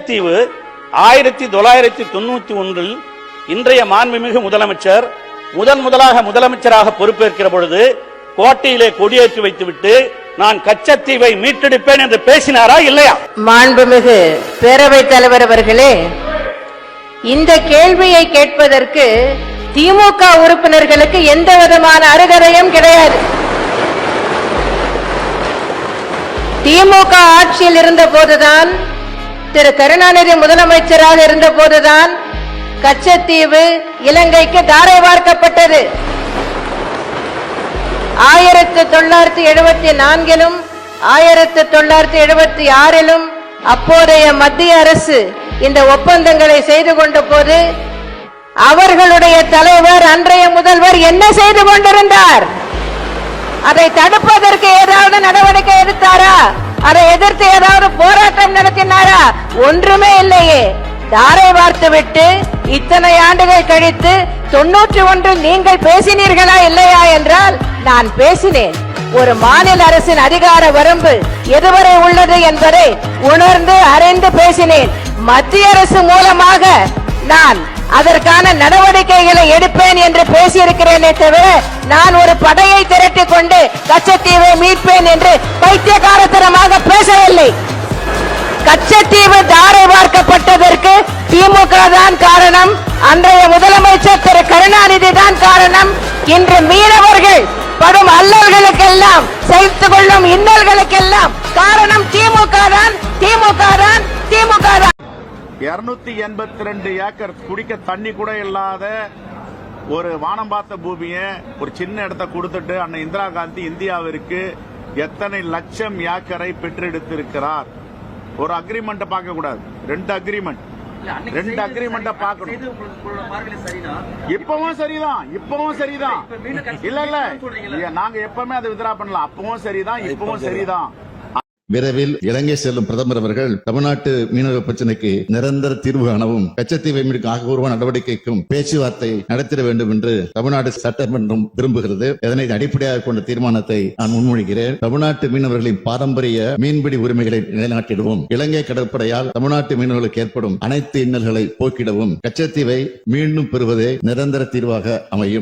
கச்சத்தீவு 1991 இன்றைய மாண்புமிகு முதலமைச்சர் முதலாக முதலமைச்சராக பொறுப்பேற்கிற பொழுது கோட்டையிலே கொடியேற்றி வைத்துவிட்டு நான் கச்சத்தீவை மீட்டெடுப்பேன் என்று பேசினாரா இல்லையா? மாண்புமிகு பேரவைத் தலைவர் அவர்களே, இந்த கேள்வியை கேட்பதற்கு திமுக உறுப்பினர்களுக்கு எந்த விதமான அருகதையும் கிடையாது. திமுக ஆட்சியில் இருந்த போதுதான், திரு கருணாநிதி முதலமைச்சராக இருந்த போதுதான் கச்சத்தீவு இலங்கைக்கு தாரை வார்க்கப்பட்டது. 1974 1976 அப்போதைய மத்திய அரசு இந்த ஒப்பந்தங்களை செய்து கொண்ட போது அவர்களுடைய தலைவர் அன்றைய முதல்வர் என்ன செய்து கொண்டிருந்தார்? அதை தடுப்பதற்கு ஏதாவது நடவடிக்கை எடுத்தாரா? அதை எதிர்த்து ஏதாவது போராட்டம் நடத்தினாரா? ஒன்றுமே இல்லையே. தாரை வார்த்துவிட்டு இத்தனை ஆண்டுகள் கழித்து 91 நீங்கள் பேசினீர்களா இல்லையா என்றால் நான் பேசினேன். ஒரு மாநில அரசின் அதிகார வரம்பு எதுவரை உள்ளது என்பதை உணர்ந்து அறிந்து பேசினேன். மத்திய அரசு மூலமாக நான் அதற்கான நடவடிக்கைகளை எடுப்பேன் என்று பேசியிருக்கிறேனே தவிர நான் ஒரு படையை திரட்டிக் கொண்டு கச்சத்தீவை மீட்பேன் என்று பைத்தியக்காரத்தனமாக பேசவில்லை. கச்சத்தீவு தாரை பார்க்கப்பட்டதற்கு திமுக தான் காரணம், அன்றைய முதலமைச்சர் திரு கருணாநிதி தான் காரணம். இன்று மீனவர்கள் படும் அல்லல்களுக்கெல்லாம் செய்து கொள்ளும் இன்னல்களுக்கெல்லாம் காரணம் திமுக தான், திமுக தான், திமுக தான். 282 ஏக்கர் குடிக்க தண்ணி கூட இல்லாத ஒரு வானம் பார்த்த பூமியை ஒரு சின்ன இடத்தை கொடுத்துட்டு அன்னை இந்திரா காந்தி இந்தியாவிற்கு எத்தனை லட்சம் ஏக்கரை பெற்றெடுத்திருக்கிறார். ஒரு அக்ரிமெண்ட் பார்க்க கூடாது, 2 அக்ரிமெண்ட் பார்க்கணும். இப்பவும் சரிதான். இல்ல நாங்க எப்பவுமே அதை வித்ரா பண்ணலாம். அப்பவும் சரிதான், இப்பவும் சரிதான். விரைவில் இலங்கை செல்லும் பிரதமர் அவர்கள் தமிழ்நாட்டு மீனவ பிரச்சனைக்கு நிரந்தர தீர்வு காணவும் கச்சத்தீவை மீட்கும் ஆக்கப்பூர்வ நடவடிக்கைக்கும் பேச்சுவார்த்தை நடத்திட வேண்டும் என்று தமிழ்நாடு சட்டமன்றம் விரும்புகிறது. இதனை அடிப்படையாக கொண்ட தீர்மானத்தை நான் முன்மொழிகிறேன். தமிழ்நாட்டு மீனவர்களின் பாரம்பரிய மீன்பிடி உரிமைகளை நிலைநாட்டிடவும், இலங்கை கடற்படையால் தமிழ்நாட்டு மீனவர்களுக்கு ஏற்படும் அனைத்து இன்னல்களை போக்கிடவும் கச்சத்தீவை மீண்டும் பெறுவதே நிரந்தர தீர்வாக அமையும்.